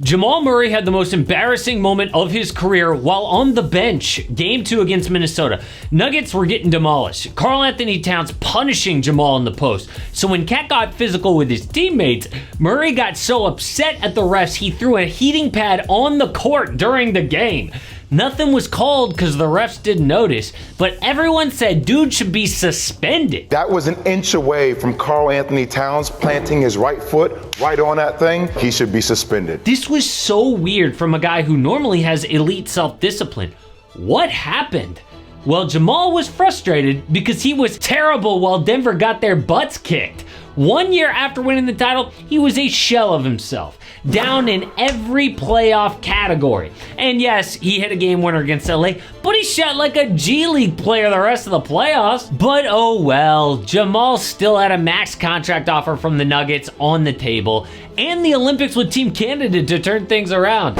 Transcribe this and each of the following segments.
Jamal Murray had the most embarrassing moment of his career while on the bench. Game 2 against Minnesota. Nuggets were getting demolished. Karl-Anthony Towns punishing Jamal in the post. So when Cat got physical with his teammates, Murray got so upset at the refs he threw a heating pad on the court during the game. Nothing was called because the refs didn't notice, but everyone said dude should be suspended. That was an inch away from Karl-Anthony Towns planting his right foot right on that thing. He should be suspended. This was so weird from a guy who normally has elite self-discipline. What happened? Well, Jamal was frustrated because he was terrible while Denver got their butts kicked. 1 year after winning the title, he was a shell of himself, down in every playoff category. And yes, he hit a game winner against LA, but he shot like a G League player the rest of the playoffs. But oh well, Jamal still had a max contract offer from the Nuggets on the table, and the Olympics with Team Canada to turn things around,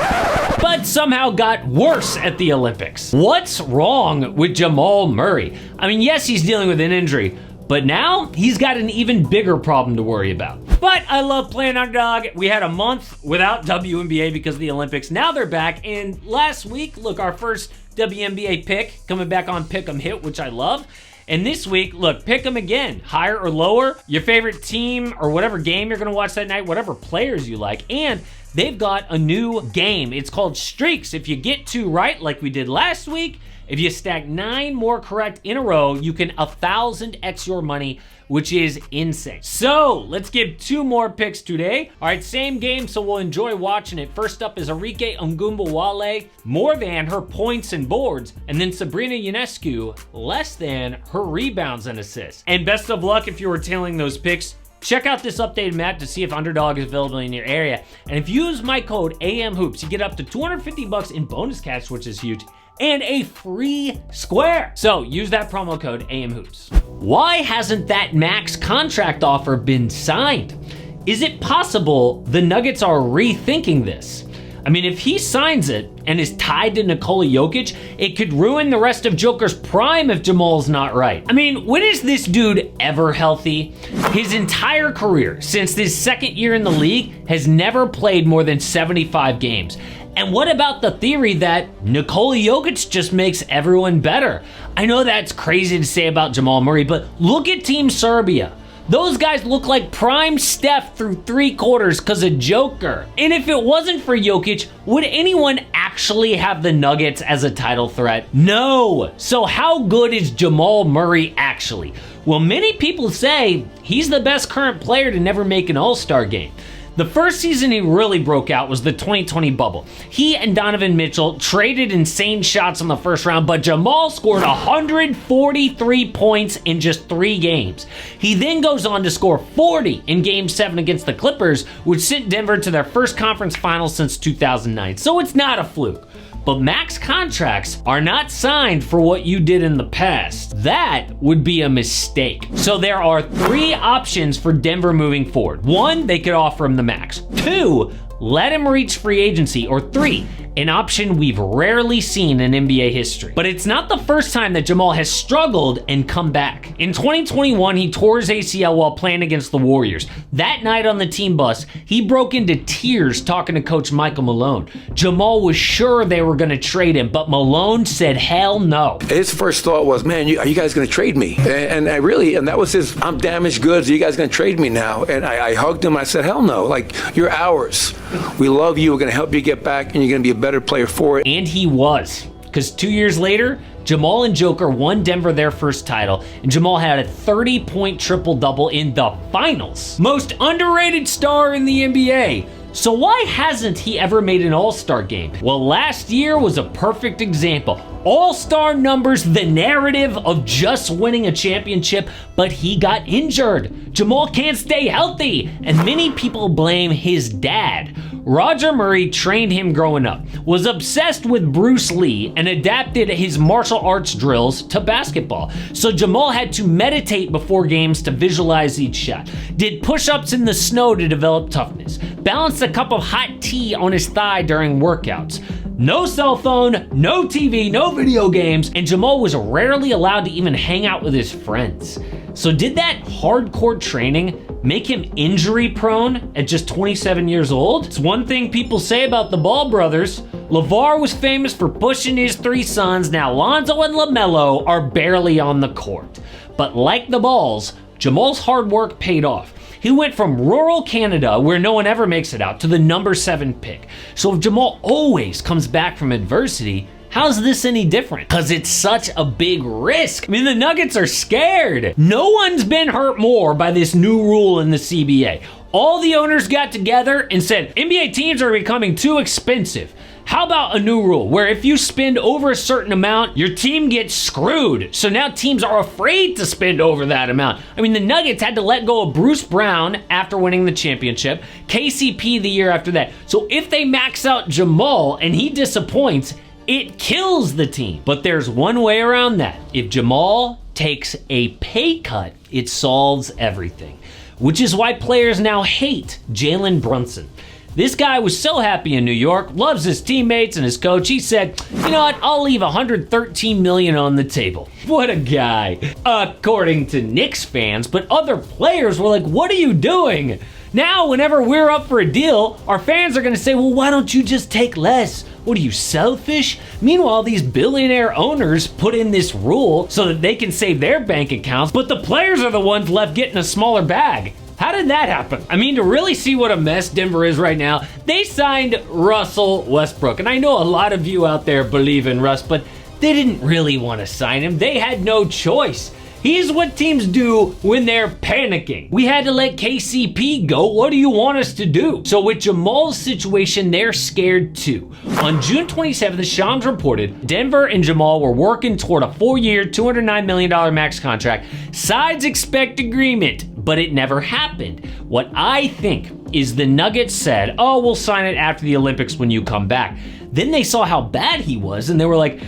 but somehow got worse at the Olympics. What's wrong with Jamal Murray? I mean, yes, he's dealing with an injury, but now he's got an even bigger problem to worry about. But I love playing underdog. We had a month without WNBA because of the Olympics. Now they're back. And last week, look, our first WNBA pick coming back on Pick'em Hit, which I love. And this week, look, pick them again, higher or lower, your favorite team or whatever game you're gonna watch that night, whatever players you like. And they've got a new game. It's called Streaks. If you get 2 right, like we did last week, if you stack 9 more correct in a row, you can 1,000x your money, which is insane. So let's give 2 more picks today. All right, same game, so we'll enjoy watching it. First up is Arike Ngumbawale, more than her points and boards, and then Sabrina Ionescu, less than her rebounds and assists. And best of luck if you were tailing those picks. Check out this updated map to see if Underdog is available in your area. And if you use my code AMHOOPS, you get up to $250 in bonus cash, which is huge, and a free square. So use that promo code AMHOOPS. Why hasn't that max contract offer been signed? Is it possible the Nuggets are rethinking this? I mean, if he signs it and is tied to Nikola Jokic, it could ruin the rest of Joker's prime if Jamal's not right. I mean, when is this dude ever healthy? His entire career, since his second year in the league, has never played more than 75 games. And what about the theory that Nikola Jokic just makes everyone better? I know that's crazy to say about Jamal Murray, but look at Team Serbia. Those guys look like prime Steph through 3 quarters because of Joker. And if it wasn't for Jokic, would anyone actually have the Nuggets as a title threat? No. So how good is Jamal Murray actually? Well, many people say he's the best current player to never make an All-Star game. The first season he really broke out was the 2020 bubble. He and Donovan Mitchell traded insane shots in the first round, but Jamal scored 143 points in just 3 games. He then goes on to score 40 in Game 7 against the Clippers, which sent Denver to their first conference finals since 2009. So it's not a fluke. But max contracts are not signed for what you did in the past. That would be a mistake. So there are 3 options for Denver moving forward. 1, they could offer him the max. 2, let him reach free agency. Or 3, an option we've rarely seen in NBA history. But it's not the first time that Jamal has struggled and come back. In 2021, he tore his ACL while playing against the Warriors. That night on the team bus, he broke into tears talking to Coach Michael Malone. Jamal was sure they were going to trade him, but Malone said hell no. His first thought was, man, are you guys going to trade me? And that was his, I'm damaged goods. Are you guys going to trade me now? And I hugged him. I said, hell no. Like, you're ours. We love you. We're going to help you get back, and you're going to be a better player for it. And he was, because 2 years later, Jamal and Joker won Denver their first title, and Jamal had a 30-point triple-double in the finals. Most underrated star in the NBA. So why hasn't he ever made an All-Star game? Well, last year was a perfect example. All-Star numbers, the narrative of just winning a championship, but he got injured. Jamal can't stay healthy, and many people blame his dad. Roger Murray trained him growing up, was obsessed with Bruce Lee, and adapted his martial arts drills to basketball. So Jamal had to meditate before games to visualize each shot, did push-ups in the snow to develop toughness, balanced a cup of hot tea on his thigh during workouts. No cell phone, no TV, no video games, and Jamal was rarely allowed to even hang out with his friends. So did that hardcore training make him injury prone at just 27 years old? It's one thing people say about the Ball brothers. LeVar was famous for pushing his three sons. Now Lonzo and LaMelo are barely on the court. But like the Balls, Jamal's hard work paid off. He went from rural Canada, where no one ever makes it out, to the number 7 pick. So if Jamal always comes back from adversity, how's this any different? Because it's such a big risk. I mean, the Nuggets are scared. No one's been hurt more by this new rule in the CBA. All the owners got together and said, NBA teams are becoming too expensive. How about a new rule where if you spend over a certain amount, your team gets screwed? So now teams are afraid to spend over that amount. I mean, the Nuggets had to let go of Bruce Brown after winning the championship, KCP the year after that. So if they max out Jamal and he disappoints, it kills the team. But there's one way around that. If Jamal takes a pay cut, it solves everything. Which is why players now hate Jalen Brunson. This guy was so happy in New York, loves his teammates and his coach. He said, you know what, I'll leave $113 million on the table. What a guy, according to Knicks fans, but other players were like, what are you doing? Now, whenever we're up for a deal, our fans are gonna say, well, why don't you just take less? What are you, selfish? Meanwhile, these billionaire owners put in this rule so that they can save their bank accounts, but the players are the ones left getting a smaller bag. How did that happen? I mean, to really see what a mess Denver is right now, they signed Russell Westbrook. And I know a lot of you out there believe in Russ, but they didn't really want to sign him. They had no choice. He's what teams do when they're panicking. We had to let KCP go. What do you want us to do? So with Jamal's situation, they're scared too. On June 27th, Shams reported Denver and Jamal were working toward a 4-year, $209 million max contract. Sides expect agreement, but it never happened. What I think is the Nuggets said, oh, we'll sign it after the Olympics when you come back. Then they saw how bad he was and they were like,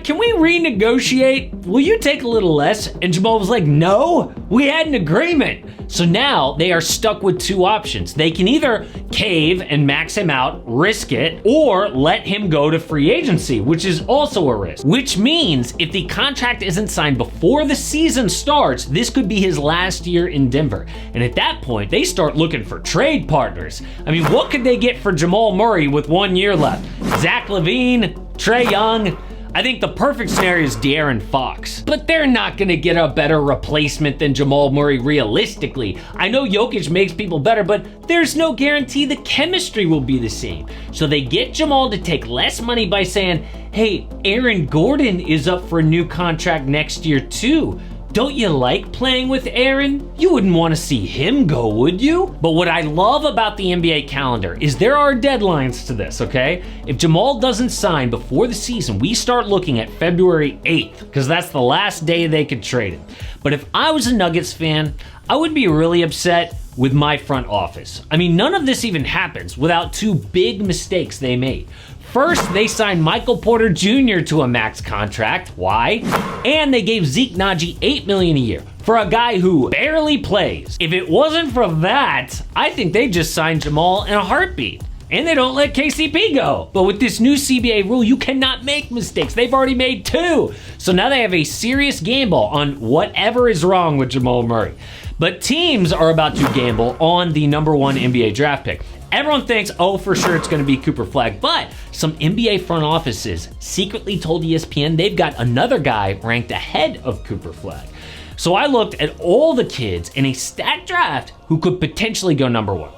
can we renegotiate? Will you take a little less? And Jamal was like, no, we had an agreement. So now they are stuck with two options. They can either cave and max him out, risk it, or let him go to free agency, which is also a risk. Which means if the contract isn't signed before the season starts, this could be his last year in Denver. And at that point, they start looking for trade partners. I mean, what could they get for Jamal Murray with 1 year left? Zach LaVine, Trae Young. I think the perfect scenario is De'Aaron Fox, but they're not gonna get a better replacement than Jamal Murray realistically. I know Jokic makes people better, but there's no guarantee the chemistry will be the same. So they get Jamal to take less money by saying, hey, Aaron Gordon is up for a new contract next year too. Don't you like playing with Aaron? You wouldn't want to see him go, would you? But what I love about the NBA calendar is there are deadlines to this, okay? If Jamal doesn't sign before the season, we start looking at February 8th, because that's the last day they could trade him. But if I was a Nuggets fan, I would be really upset with my front office. I mean, none of this even happens without two big mistakes they made. First, they signed Michael Porter Jr. to a max contract. Why? And they gave Zeke Naji $8 million a year for a guy who barely plays. If it wasn't for that, I think they just signed Jamal in a heartbeat. And they don't let KCP go. But with this new CBA rule, you cannot make mistakes. They've already made 2. So now they have a serious gamble on whatever is wrong with Jamal Murray. But teams are about to gamble on the number 1 NBA draft pick. Everyone thinks, oh, for sure it's going to be Cooper Flagg, but some NBA front offices secretly told ESPN they've got another guy ranked ahead of Cooper Flagg. So I looked at all the kids in a stacked draft who could potentially go number 1.